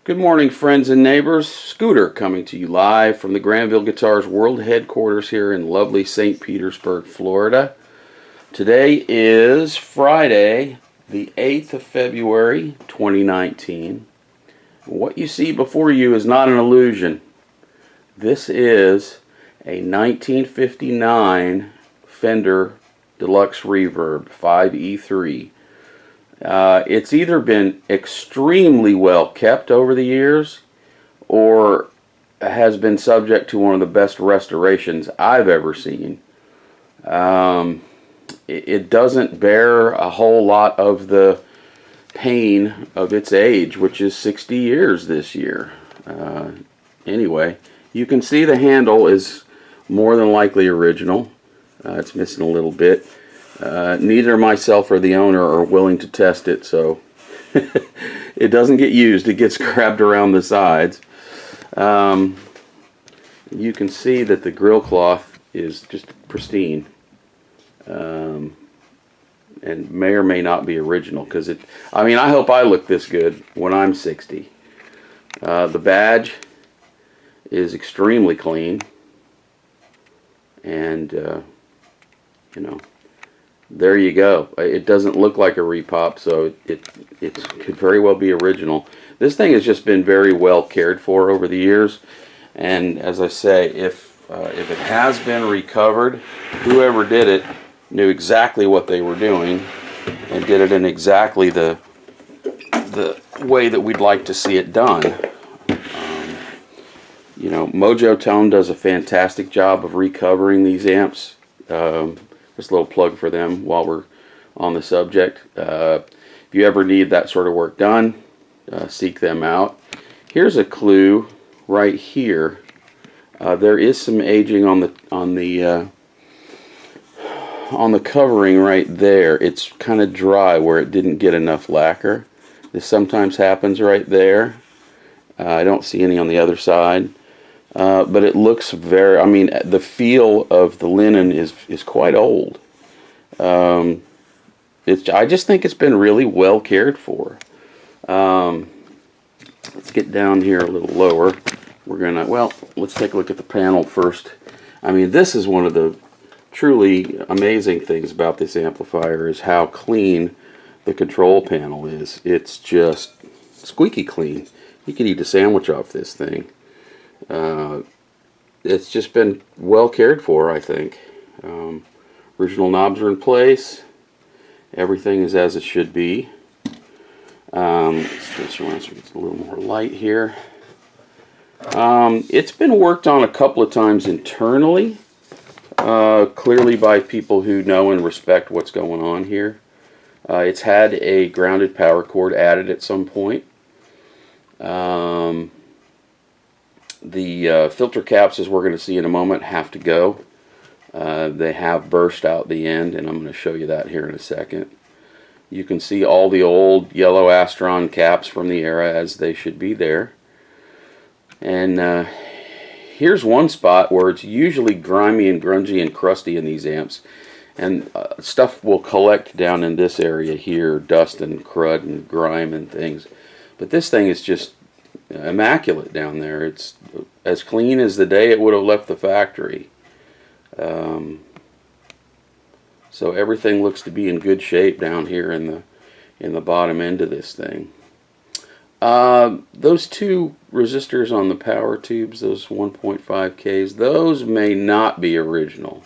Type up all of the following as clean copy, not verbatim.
Good morning, friends and neighbors. Scooter coming to you live from the Granville Guitars World Headquarters here in lovely St. Petersburg, Florida. Today is Friday, the 8th of February, 2019. What you see before you is not an illusion. This is a 1959 Fender Deluxe Reverb 5E3. It's either been extremely well kept over the years or has been subject to one of the best restorations I've ever seen. It doesn't bear a whole lot of the pain of its age, which is 60 years this year. Anyway, you can see the handle is more than likely original. It's missing a little bit. Neither myself or the owner are willing to test it, so it doesn't get used. It gets grabbed around the sides. You can see that the grill cloth is just pristine, and may or may not be original, because I hope I look this good when I'm 60. The badge is extremely clean, and there you go. It doesn't look like a repop, so it could very well be original. This thing has just been very well cared for over the years, and as I say, if it has been recovered, whoever did it knew exactly what they were doing and did it in exactly the way that we'd like to see it done. Mojo Tone does a fantastic job of recovering these amps. Just a little plug for them while we're on the subject. If you ever need that sort of work done, seek them out. Here's a clue right here. There is some aging on the covering right there. It's kind of dry where it didn't get enough lacquer. This sometimes happens right there. I don't see any on the other side. But it looks the feel of the linen is quite old. I just think it's been really well cared for. Let's get down here a little lower. Let's take a look at the panel first. This is one of the truly amazing things about this amplifier is how clean the control panel is. It's just squeaky clean. You could eat a sandwich off this thing. It's just been well cared for, I think. Original knobs are in place. Everything is as it should be. Let's switch around so it's a little more light here. It's been worked on a couple of times internally, clearly by people who know and respect what's going on here. It's had a grounded power cord added at some point. The filter caps, as we're going to see in a moment, have to go. They have burst out the end, and I'm going to show you that here in a second. You can see all the old yellow Astron caps from the era as they should be there. And here's one spot where it's usually grimy and grungy and crusty in these amps. And stuff will collect down in this area here, dust and crud and grime and things. But this thing is just immaculate down there. It's as clean as the day it would have left the factory. So everything looks to be in good shape down here in the bottom end of this thing. Those two resistors on the power tubes, those 1.5Ks, those may not be original.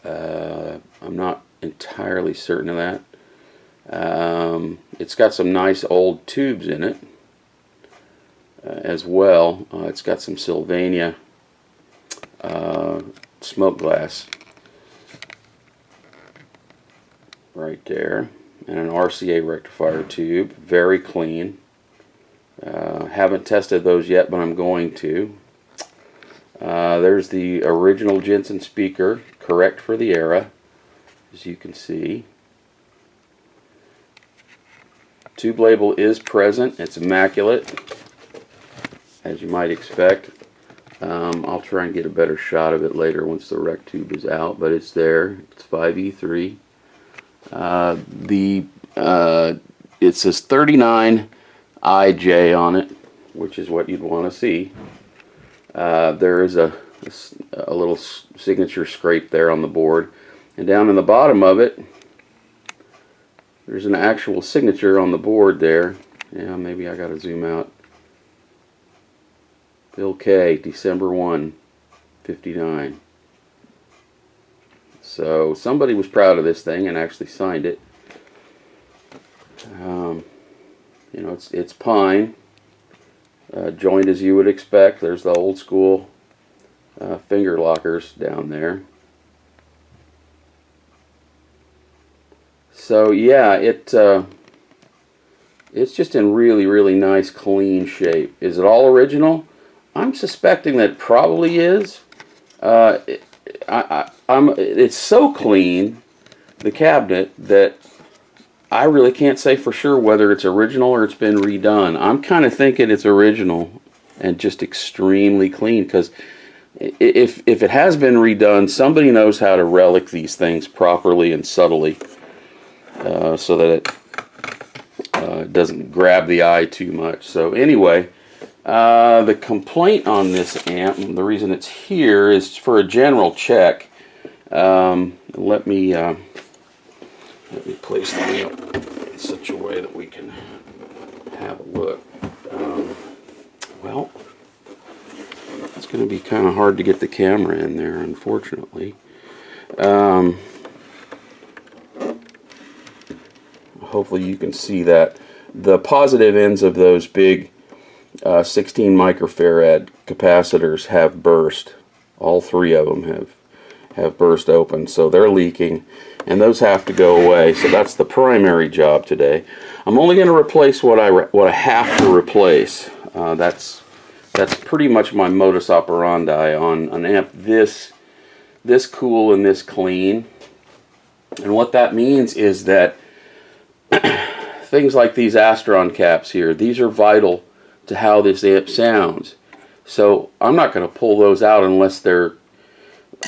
I'm not entirely certain of that. It's got some nice old tubes in it as well. It's got some Sylvania smoke glass right there, and an RCA rectifier tube, very clean. Haven't tested those yet, but I'm going to. There's the original Jensen speaker, correct for the era, as you can see. Tube label is present. It's immaculate, as you might expect. I'll try and get a better shot of it later once the rec tube is out, but it's there. It's 5E3. It says 39 IJ on it. which is what you'd want to see. There is a little signature scrape there on the board, and down in the bottom of it there's an actual signature on the board there. Yeah, maybe I gotta zoom out. Bill K, December 1, 59. So somebody was proud of this thing and actually signed it. You know, it's pine, joined as you would expect. There's the old school finger lockers down there. So yeah, it's just in really, really nice, clean shape. Is it all original? I'm suspecting that it probably is. It's so clean, the cabinet, that I really can't say for sure whether it's original or it's been redone. I'm kind of thinking it's original and just extremely clean, because if it has been redone, somebody knows how to relic these things properly and subtly, so that it doesn't grab the eye too much. So anyway, the complaint on this amp, and the reason it's here, is for a general check. Let me place the amp in such a way that we can have a look. Well, it's going to be kind of hard to get the camera in there, unfortunately. Hopefully you can see that. The positive ends of those big 16 microfarad capacitors have burst. All three of them have burst open, so they're leaking, and those have to go away. So that's the primary job today. I'm only going to replace what I have to replace. That's pretty much my modus operandi on an amp this cool and this clean. And what that means is that things like these Astron caps here, these are vital to how this amp sounds. So I'm not going to pull those out unless they're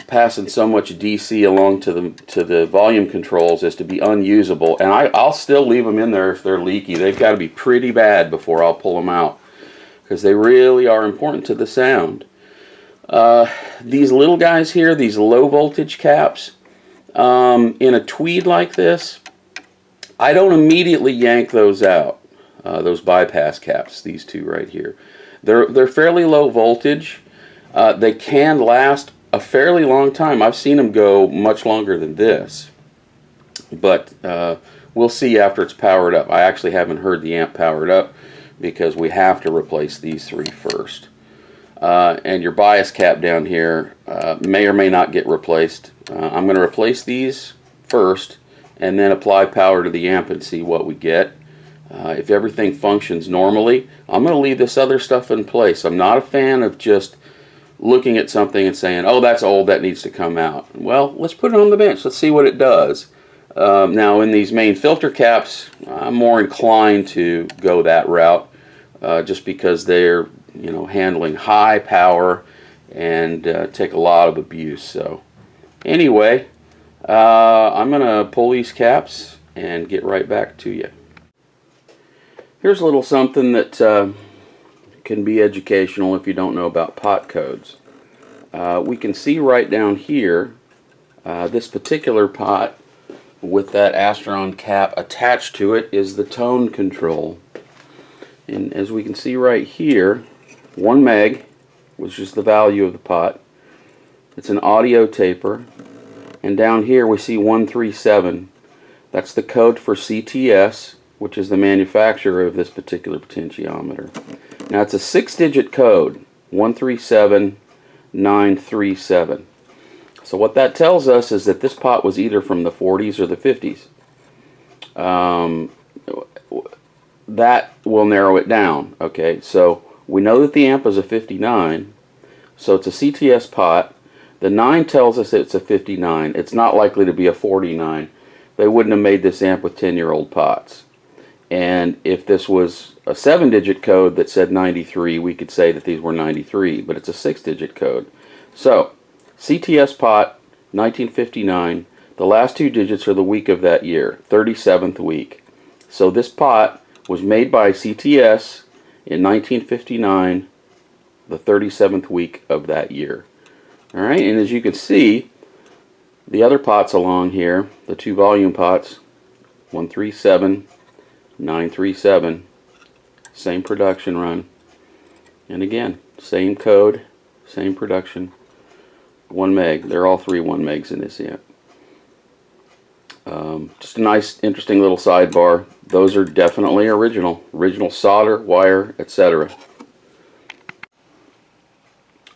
passing so much DC along to the volume controls as to be unusable. And I'll still leave them in there if they're leaky. They've got to be pretty bad before I'll pull them out, because they really are important to the sound. These little guys here, these low voltage caps, in a tweed like this, I don't immediately yank those out. Those bypass caps, these two right here, they're fairly low voltage. They can last a fairly long time. I've seen them go much longer than this, but we'll see after it's powered up. I actually haven't heard the amp powered up because we have to replace these three first. And your bias cap down here may or may not get replaced. I'm going to replace these first and then apply power to the amp and see what we get. If everything functions normally, I'm going to leave this other stuff in place. I'm not a fan of just looking at something and saying, oh, that's old, that needs to come out. Well, let's put it on the bench. Let's see what it does. Now, in these main filter caps, I'm more inclined to go that route, just because they're, you know, handling high power and take a lot of abuse. So anyway, I'm going to pull these caps and get right back to you. Here's a little something that can be educational if you don't know about pot codes. We can see right down here, this particular pot with that Astron cap attached to it is the tone control. And as we can see right here, 1 meg, which is the value of the pot. It's an audio taper. And down here we see 137. That's the code for CTS, which is the manufacturer of this particular potentiometer. Now it's a 6-digit code, 137937. So what that tells us is that this pot was either from the 40s or the 50s. That will narrow it down. Okay, so we know that the amp is a 59, so it's a CTS pot. The 9 tells us it's a 59. It's not likely to be a 49. They wouldn't have made this amp with 10-year-old pots. And if this was a 7-digit code that said 93, we could say that these were 93, but it's a 6-digit code. So, CTS pot, 1959, the last 2 digits are the week of that year, 37th week. So this pot was made by CTS in 1959, the 37th week of that year. All right, and as you can see, the other pots along here, the 2 volume pots, 137, 937, same production run. And again, same code, same production, 1 meg. They're all 3 1 megs in this amp. Just a nice, interesting little sidebar. Those are definitely original solder, wire, etc.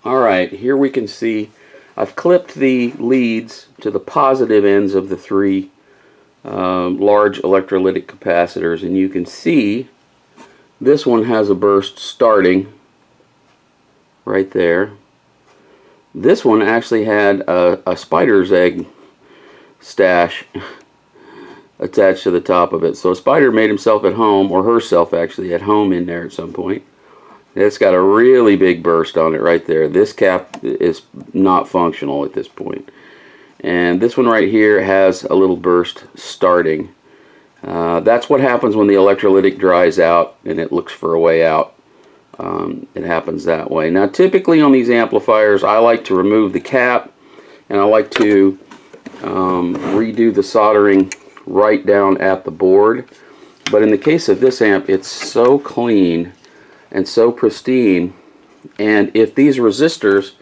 Alright, here we can see I've clipped the leads to the positive ends of the 3 large electrolytic capacitors, and you can see this one has a burst starting right there. This one actually had a spider's egg stash attached to the top of it. So a spider made himself at home, or herself actually, at home in there at some point. It's got a really big burst on it right there. This cap is not functional at this point. And this one right here has a little burst starting. That's what happens when the electrolytic dries out and it looks for a way out. It happens that way. Now typically on these amplifiers, I like to remove the cap, and I like to redo the soldering right down at the board. But in the case of this amp, it's so clean and so pristine, and if these resistors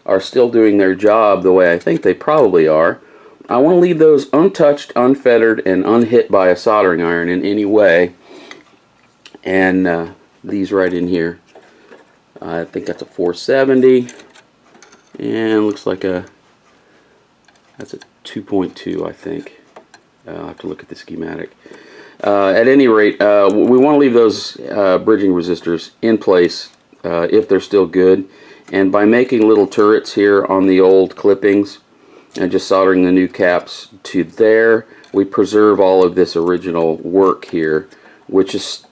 are still doing their job the way I think they probably are, I want to leave those untouched, unfettered, and unhit by a soldering iron in any way. And these right in here, I think that's a 470, and looks like that's a 2.2, I think. I'll have to look at the schematic. At any rate, we want to leave those bridging resistors in place if they're still good. And by making little turrets here on the old clippings and just soldering the new caps to there, we preserve all of this original work here, which is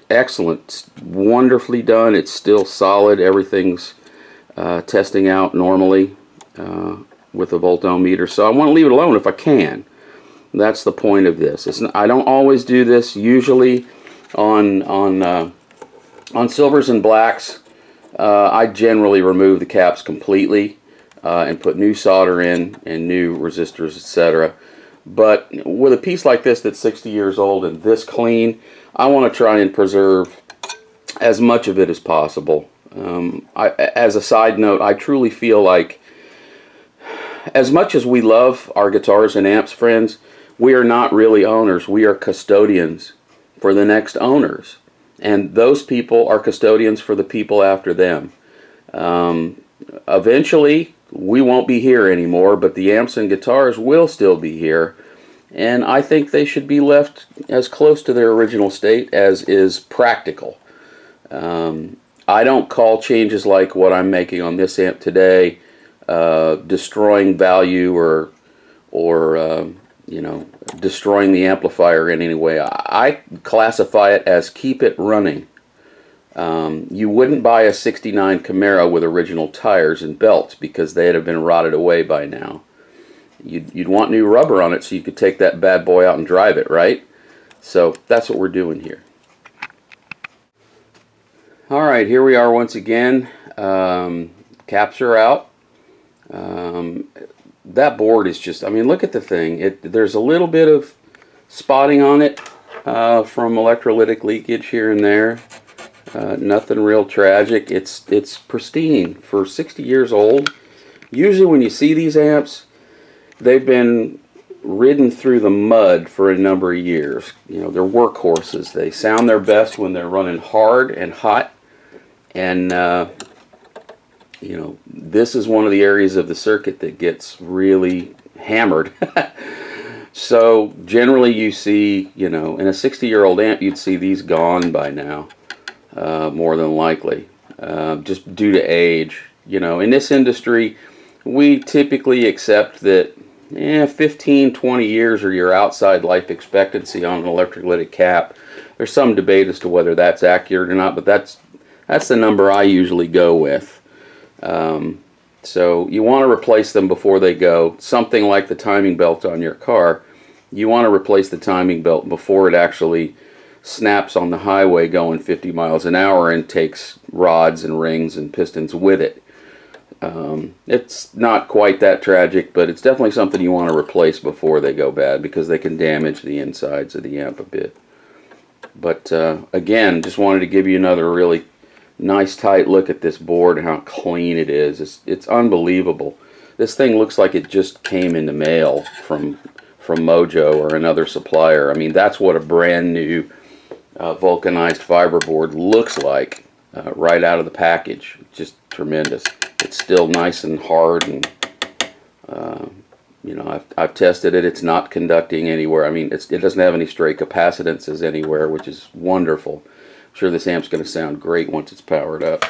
excellent. It's wonderfully done. It's still solid. Everything's testing out normally with a voltometer. So I want to leave it alone if I can. That's the point of this. I don't always do this. Usually on silvers and blacks, I generally remove the caps completely and put new solder in and new resistors, etc. But with a piece like this that's 60 years old and this clean, I want to try and preserve as much of it as possible. As a side note, I truly feel like, as much as we love our guitars and amps, friends, we are not really owners. We are custodians for the next owners. And those people are custodians for the people after them. Eventually, we won't be here anymore, but the amps and guitars will still be here. And I think they should be left as close to their original state as is practical. I don't call changes like what I'm making on this amp today destroying value or you know, destroying the amplifier in any way. I classify it as keep it running. You wouldn't buy a 69 Camaro with original tires and belts because they'd have been rotted away by now. You'd want new rubber on it so you could take that bad boy out and drive it, right? So that's what we're doing here. Alright, here we are once again. Caps are out. That board is just, I mean, look at the thing. There's a little bit of spotting on it from electrolytic leakage here and there. Nothing real tragic. It's pristine for 60 years old. Usually when you see these amps, they've been ridden through the mud for a number of years. You know, they're workhorses. They sound their best when they're running hard and hot. And you know, this is one of the areas of the circuit that gets really hammered. So generally you see, you know, in a 60-year-old amp, you'd see these gone by now, more than likely, just due to age. You know, in this industry, we typically accept that 15, 20 years are your outside life expectancy on an electrolytic cap. There's some debate as to whether that's accurate or not, but that's the number I usually go with. So you want to replace them before they go. Something like the timing belt on your car, you want to replace the timing belt before it actually snaps on the highway going 50 miles an hour and takes rods and rings and pistons with it. It's not quite that tragic, but it's definitely something you want to replace before they go bad, because they can damage the insides of the amp a bit. But again, just wanted to give you another really nice tight look at this board and how clean it is. It's unbelievable. This thing looks like it just came in the mail from Mojo or another supplier. I mean, that's what a brand new vulcanized fiber board looks like right out of the package. Just tremendous. It's still nice and hard, and you know, I've tested it. It's not conducting anywhere. I mean, it doesn't have any stray capacitances anywhere, which is wonderful. I'm sure this amp's going to sound great once it's powered up.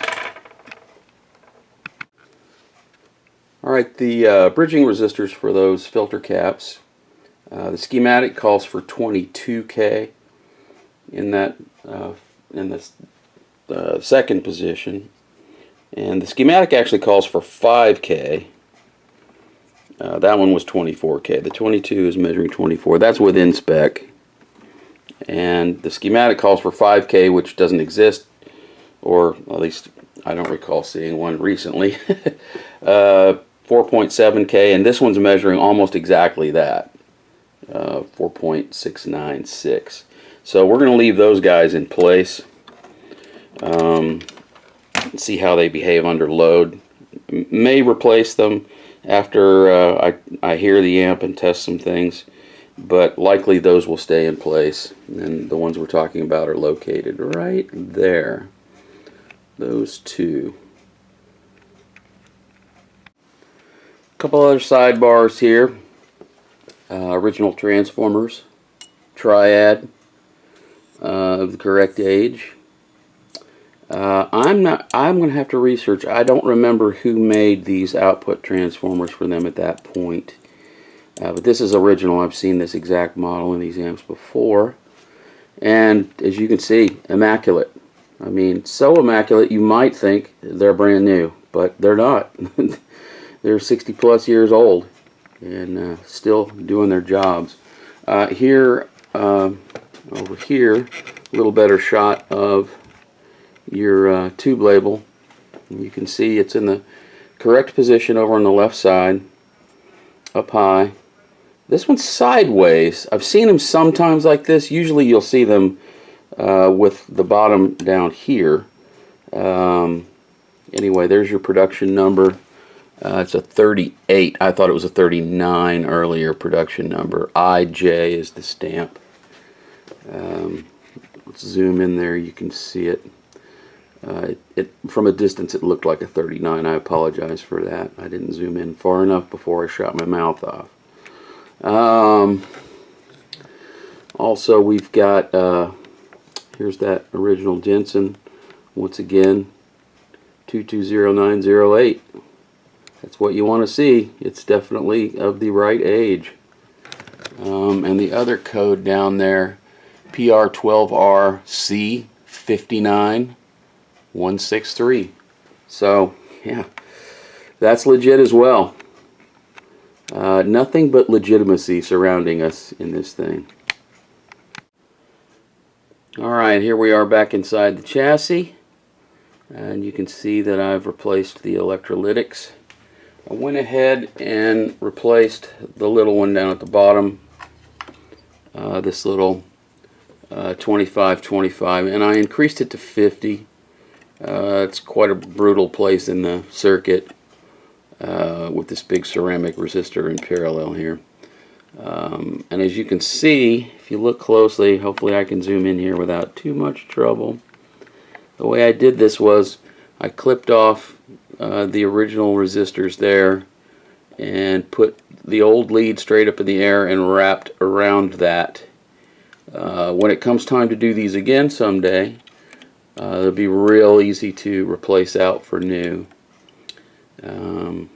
Alright, the bridging resistors for those filter caps. The schematic calls for 22K in that in the second position, and the schematic actually calls for 5K. That one was 24K. The 22 is measuring 24. That's within spec. And the schematic calls for 5K, which doesn't exist, or at least I don't recall seeing one recently. 4.7K, and this one's measuring almost exactly that. 4.696. So we're going to leave those guys in place. See how they behave under load. May replace them after I hear the amp and test some things, but likely those will stay in place. And the ones we're talking about are located right there. Those two. A couple other sidebars here. Original transformers, triad of the correct age. I'm going to have to research. I don't remember who made these output transformers for them at that point. But this is original. I've seen this exact model in these amps before. And as you can see, immaculate. I mean, so immaculate you might think they're brand new, but they're not. They're 60 plus years old and still doing their jobs. Over here, a little better shot of your tube label. You can see it's in the correct position over on the left side, up high. This one's sideways. I've seen them sometimes like this. Usually you'll see them with the bottom down here. Anyway, there's your production number. It's a 38. I thought it was a 39 earlier production number. IJ is the stamp. Let's zoom in there. You can see it. From a distance it looked like a 39. I apologize for that. I didn't zoom in far enough before I shot my mouth off. Also, we've got here's that original Jensen. Once again, 220908. That's what you want to see. It's definitely of the right age. And the other code down there, PR12RC59163. So, yeah, that's legit as well. Nothing but legitimacy surrounding us in this thing. Alright, here we are back inside the chassis. And you can see that I've replaced the electrolytics. I went ahead and replaced the little one down at the bottom, this little 2525, and I increased it to 50. It's quite a brutal place in the circuit with this big ceramic resistor in parallel here. And as you can see, if you look closely, hopefully I can zoom in here without too much trouble. The way I did this was I clipped off the original resistors there and put the old lead straight up in the air and wrapped around that. When it comes time to do these again someday, it'll be real easy to replace out for new.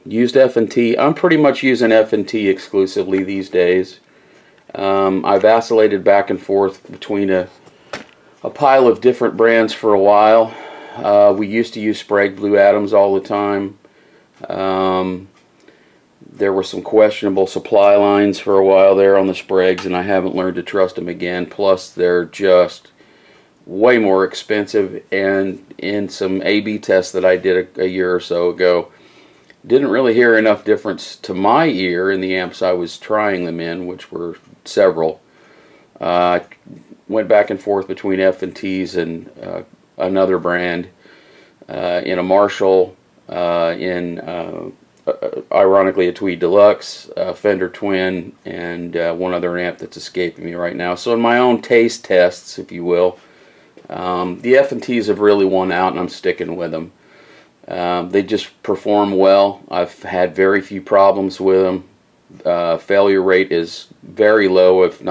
Used F&T. I'm pretty much using F&T exclusively these days. I vacillated back and forth between a pile of different brands for a while. We used to use Sprague Blue Atoms all the time. There were some questionable supply lines for a while there on the Spragues, and I haven't learned to trust them again. Plus, they're just way more expensive, and in some A/B tests that I did a year or so ago, didn't really hear enough difference to my ear in the amps I was trying them in, which were several. Went back and forth between F&Ts and another brand, in a Marshall, ironically a Tweed Deluxe, a Fender Twin, and one other amp that's escaping me right now. So in my own taste tests, if you will, the F&Ts have really won out, and I'm sticking with them. They just perform well. I've had very few problems with them. Failure rate is very low, if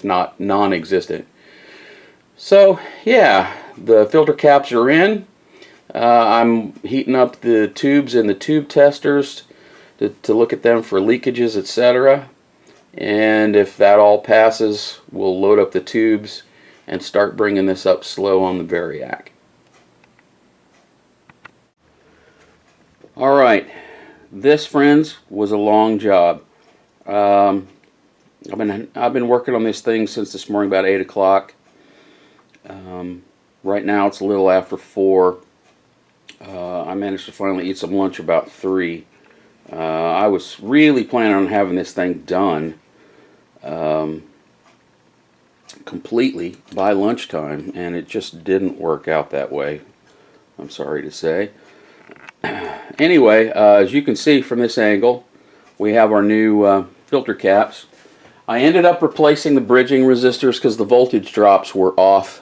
not non-existent. So yeah, the filter caps are in. I'm heating up the tubes and the tube testers to look at them for leakages, etc. And if that all passes, we'll load up the tubes and start bringing this up slow on the Variac. Alright, this, friends, was a long job. I've been working on this thing since this morning about 8 o'clock. Right now it's a little after 4. I managed to finally eat some lunch about 3. I was really planning on having this thing done completely by lunchtime, and it just didn't work out that way, I'm sorry to say. Anyway, as you can see from this angle, we have our new filter caps. I ended up replacing the bridging resistors because the voltage drops were off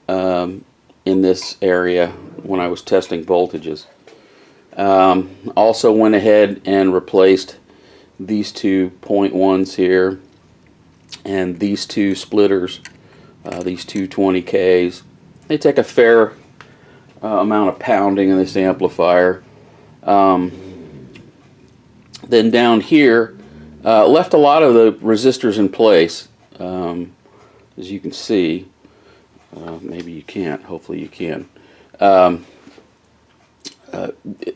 in this area when I was testing voltages. Also went ahead and replaced these two 0.1s here and these two splitters, these two 20Ks. They take a fair amount of pounding in this amplifier. Then down here, left a lot of the resistors in place, as you can see. Maybe you can't, hopefully you can.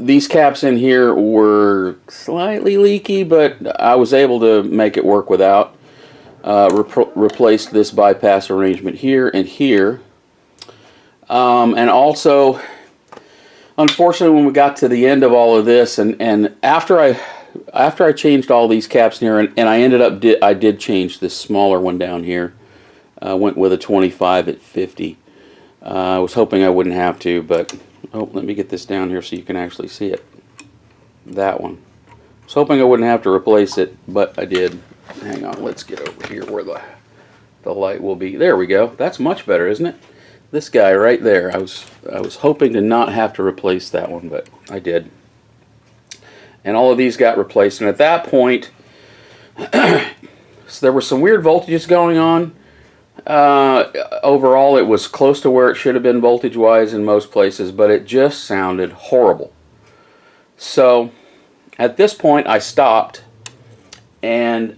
These caps in here were slightly leaky, but I was able to make it work without. Replaced this bypass arrangement here and here. And also, unfortunately, when we got to the end of all of this, and after I changed all these caps in here, and I ended up I did change this smaller one down here. Went with a 25 at 50. I was hoping I wouldn't have to, but let me get this down here so you can actually see it. That one. I was hoping I wouldn't have to replace it, but I did. Hang on, let's get over here where the light will be. There we go. That's much better, isn't it? This guy right there. I was hoping to not have to replace that one, but I did. And all of these got replaced. And at that point, so there were some weird voltages going on. Overall, it was close to where it should have been voltage-wise in most places, but it just sounded horrible. So at this point, I stopped and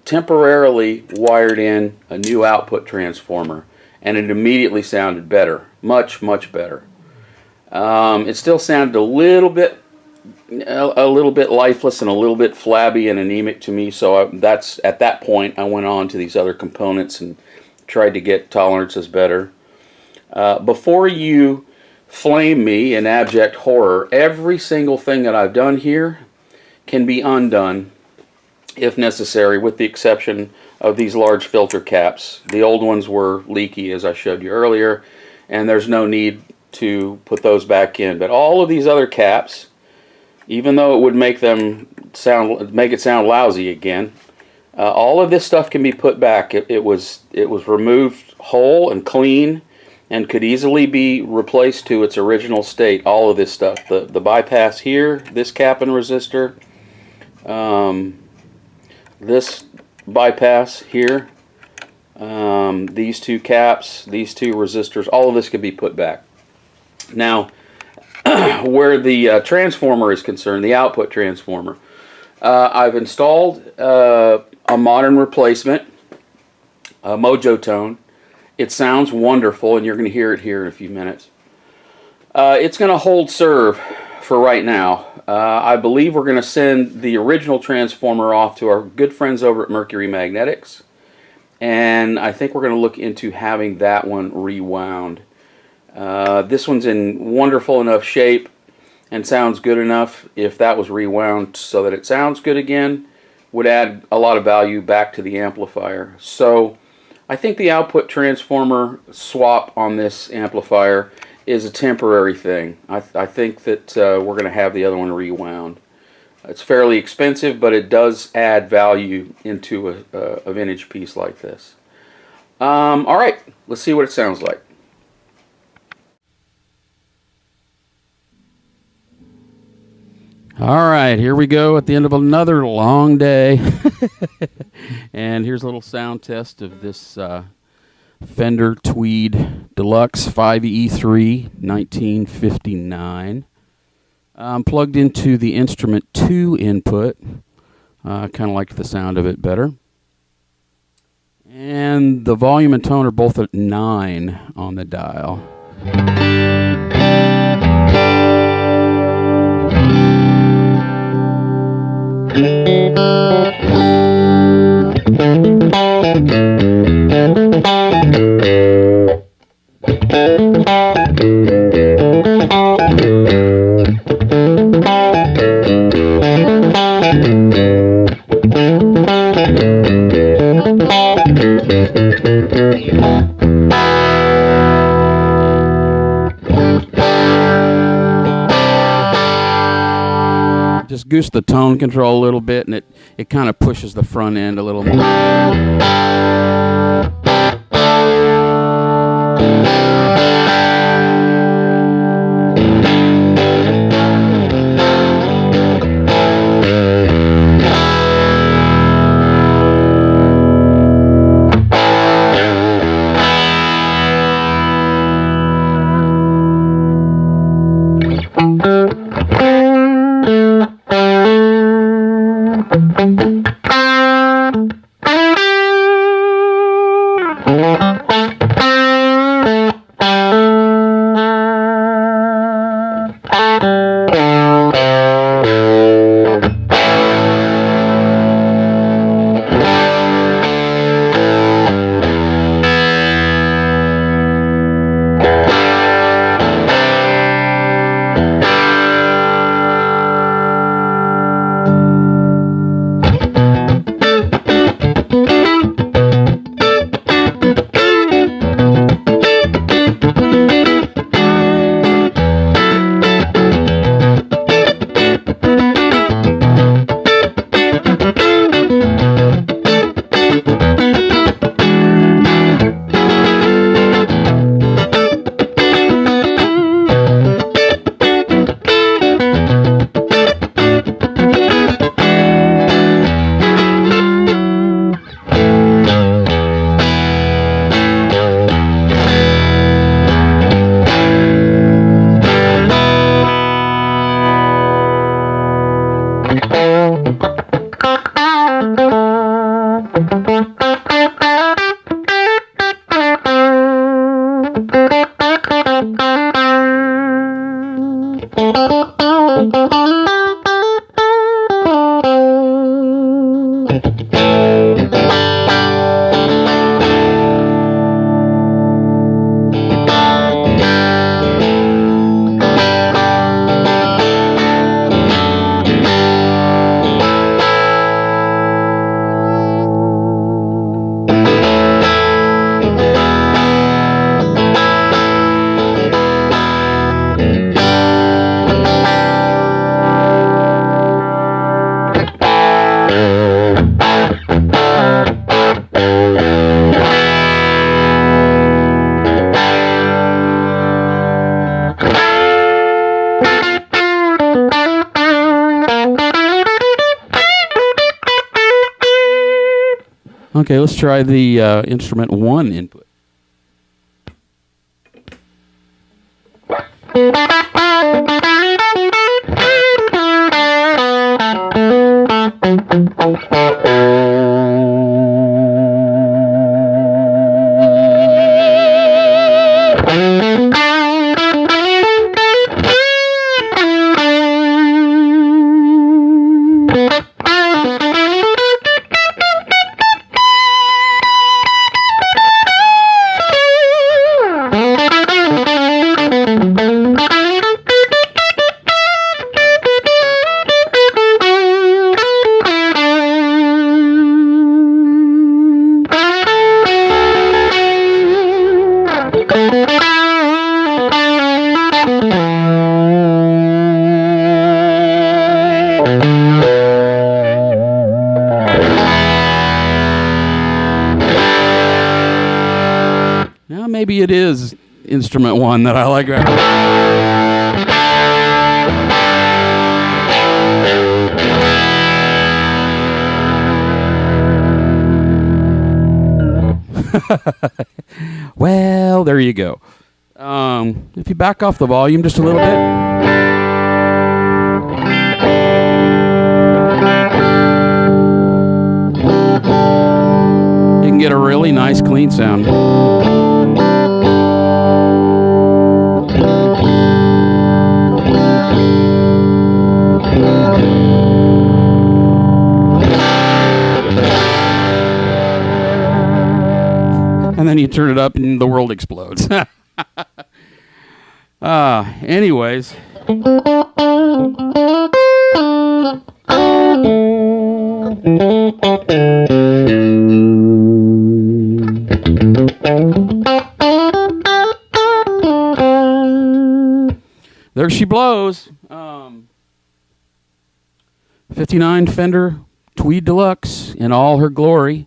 temporarily wired in a new output transformer, and it immediately sounded better, much better. It still sounded a little bit lifeless and a little bit flabby and anemic to me. So at that point I went on to these other components and tried to get tolerances better. Before you flame me in abject horror, every single thing that I've done here can be undone if necessary, with the exception of these large filter caps. The old ones were leaky, as I showed you earlier, and there's no need to put those back in. But all of these other caps, even though it would make it sound lousy again, all of this stuff can be put back. It was removed whole and clean, and could easily be replaced to its original state. All of this stuff, the bypass here, this cap and resistor, this bypass here, these two caps, these two resistors, all of this could be put back. Now, where the transformer is concerned, the output transformer, I've installed a modern replacement, a Mojo Tone. It sounds wonderful, and you're going to hear it here in a few minutes. It's going to hold serve for right now. I believe we're going to send the original transformer off to our good friends over at Mercury Magnetics, and I think we're going to look into having that one rewound. This one's in wonderful enough shape and sounds good enough. If that was rewound so that it sounds good again, would add a lot of value back to the amplifier. So I think the output transformer swap on this amplifier is a temporary thing. I think that we're going to have the other one rewound. It's fairly expensive, but it does add value into a vintage piece like this. Alright, let's see what it sounds like. Alright, here we go at the end of another long day. And here's a little sound test of this Fender Tweed Deluxe 5E3 1959. Plugged into the instrument 2 input. Kind of liked the sound of it better. And the volume and tone are both at 9 on the dial. Just goose the tone control a little bit, and it kind of pushes the front end a little more. Okay, let's try the instrument 1 input. maybe it is instrument one that I like. Well, there you go. If you back off the volume just a little bit. You can get a really nice clean sound. And then you turn it up and the world explodes. Anyways. There she blows. 59 Fender Tweed Deluxe in all her glory.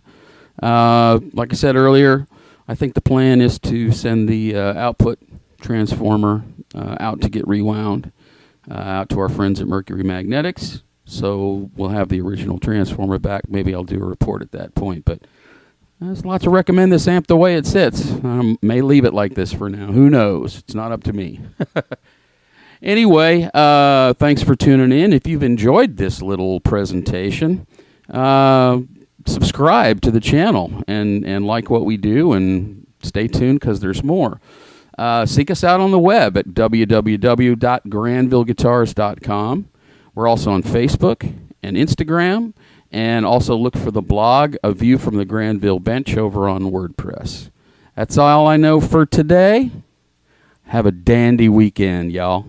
Like I said earlier, I think the plan is to send the output transformer out to get rewound out to our friends at Mercury Magnetics. So we'll have the original transformer back. Maybe I'll do a report at that point. But there's lots to recommend this amp the way it sits. I may leave it like this for now. Who knows? It's not up to me. Anyway, thanks for tuning in. If you've enjoyed this little presentation, subscribe to the channel and like what we do, and stay tuned because there's more. Seek us out on the web at www.granvilleguitars.com. We're also on Facebook and Instagram, and also look for the blog, A View from the Granville Bench, over on WordPress. That's all I know for today. Have a dandy weekend, y'all.